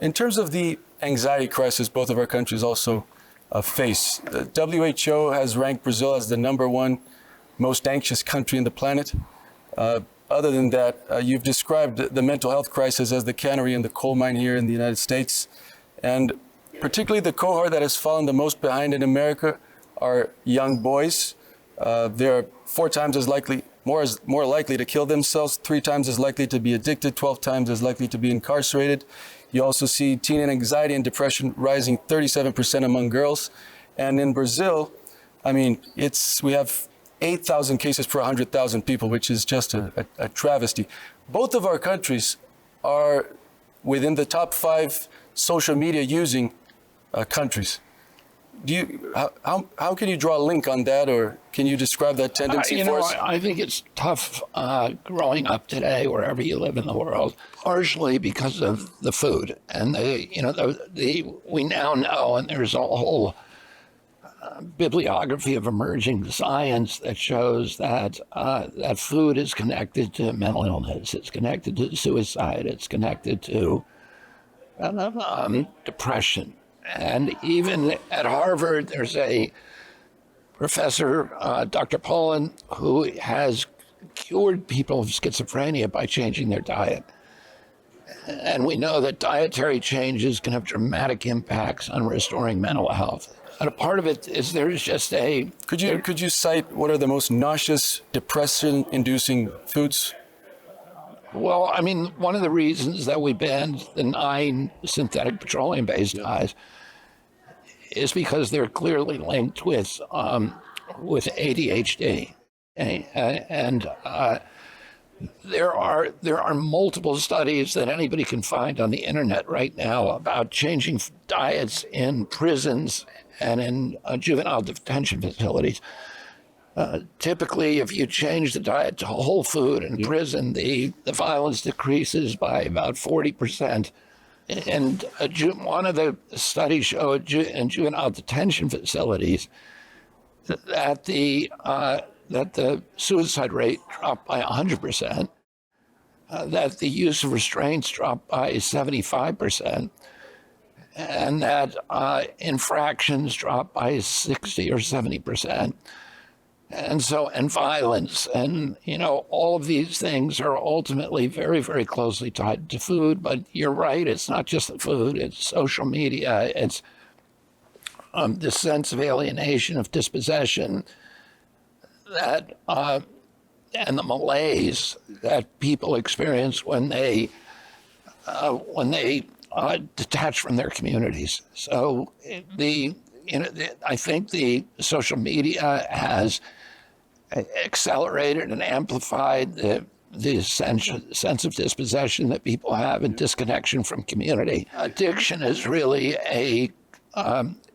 In terms of the anxiety crisis both of our countries also face, the WHO has ranked Brazil as the #1 most anxious country in the planet. Other than that, you've described the mental health crisis as the canary in the coal mine here in the United States. And particularly the cohort that has fallen the most behind in America are young boys. They're 4 times as likely, more likely to kill themselves, 3 times as likely to be addicted, 12 times as likely to be incarcerated. You also see teen anxiety and depression rising 37% among girls. And in Brazil, I mean, we have 8,000 cases per 100,000 people, which is just a travesty. Both of our countries are within the top 5 social media using countries. How can you draw a link on that, or can you describe that tendency for us? I think it's tough growing up today, wherever you live in the world, partially because of the food. And we now know, and there's a whole bibliography of emerging science that shows that that food is connected to mental illness, it's connected to suicide, it's connected to depression. And even at Harvard, there's a professor, Dr. Pollan, who has cured people of schizophrenia by changing their diet. And we know that dietary changes can have dramatic impacts on restoring mental health. And a part of it is there's just a... Could you cite what are the most nauseous, depression-inducing foods? Well, I mean, one of the reasons that we banned the 9 synthetic petroleum-based dyes is because they're clearly linked with ADHD. And there are multiple studies that anybody can find on the internet right now about changing diets in prisons and in juvenile detention facilities. Typically, if you change the diet to whole food in prison, the violence decreases by about 40%. And one of the studies showed in juvenile detention facilities that the suicide rate dropped by 100%, that the use of restraints dropped by 75%, and that infractions dropped by 60 or 70%. And violence, and all of these things are ultimately very, very closely tied to food. But you're right, it's not just the food, it's social media, it's this sense of alienation, of dispossession, that and the malaise that people experience when they detach from their communities. So I think the social media has accelerated and amplified the sense of dispossession that people have and disconnection from community. Addiction is really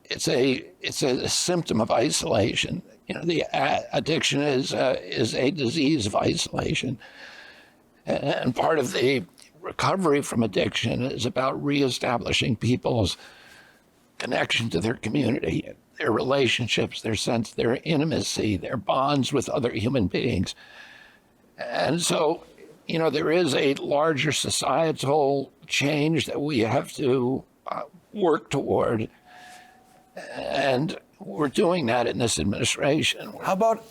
it's a symptom of isolation. The addiction is a disease of isolation, and part of the recovery from addiction is about reestablishing people's connection to their community, their relationships, their intimacy, their bonds with other human beings. And so, there is a larger societal change that we have to work toward. And we're doing that in this administration. How about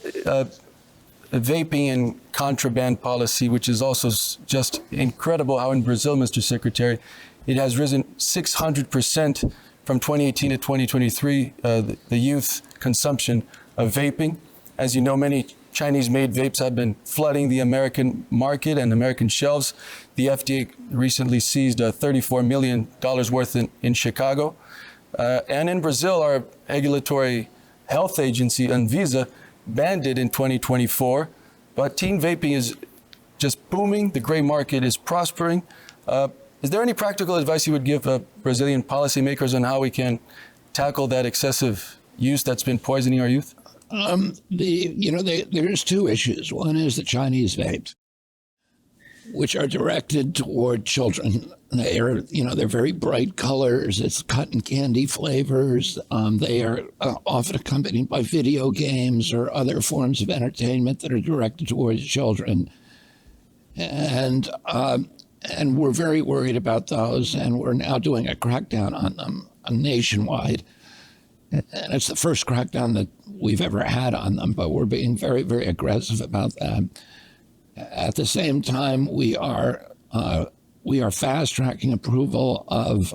vaping and contraband policy, which is also just incredible how in Brazil, Mr. Secretary, it has risen 600% from 2018 to 2023, the youth consumption of vaping. As you know, many Chinese-made vapes have been flooding the American market and American shelves. The FDA recently seized $34 million worth in Chicago. And in Brazil, our regulatory health agency, Anvisa, banned it in 2024. But teen vaping is just booming. The gray market is prospering. Is there any practical advice you would give Brazilian policymakers on how we can tackle that excessive use that's been poisoning our youth? There's 2 issues. One is the Chinese vapes, which are directed toward children. They're very bright colors. It's cotton candy flavors. They are often accompanied by video games or other forms of entertainment that are directed towards children. And and we're very worried about those, and we're now doing a crackdown on them nationwide. And it's the first crackdown that we've ever had on them, but we're being very, very aggressive about that. At the same time, we are fast tracking approval of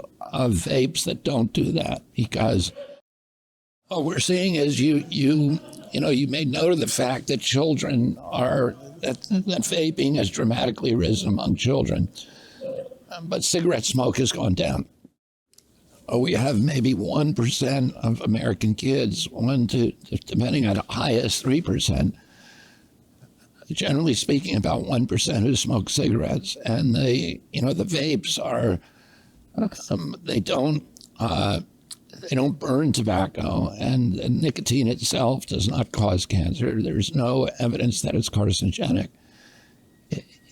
vapes that don't do that, because what we're seeing is you made note of the fact that that vaping has dramatically risen among children, but cigarette smoke has gone down. We have maybe 1% of American kids, depending on the highest, 3%. Generally speaking, about 1% who smoke cigarettes, and the vapes are they don't burn tobacco, and nicotine itself does not cause cancer. There's no evidence that it's carcinogenic.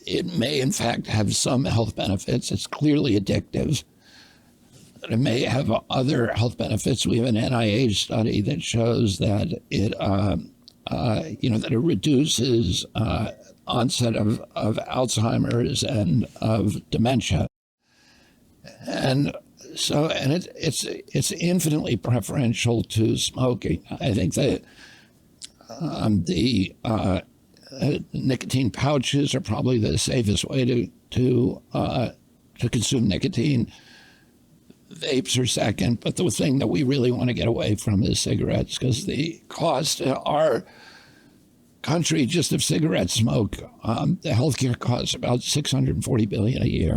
It may, in fact, have some health benefits. It's clearly addictive. It may have other health benefits. We have an NIH study that shows that it reduces onset of Alzheimer's and of dementia, and it's infinitely preferential to smoking. I think that the nicotine pouches are probably the safest way to consume nicotine. Vapes are second, but the thing that we really want to get away from is cigarettes, because the cost to our country just of cigarette smoke, the healthcare costs about $640 billion a year.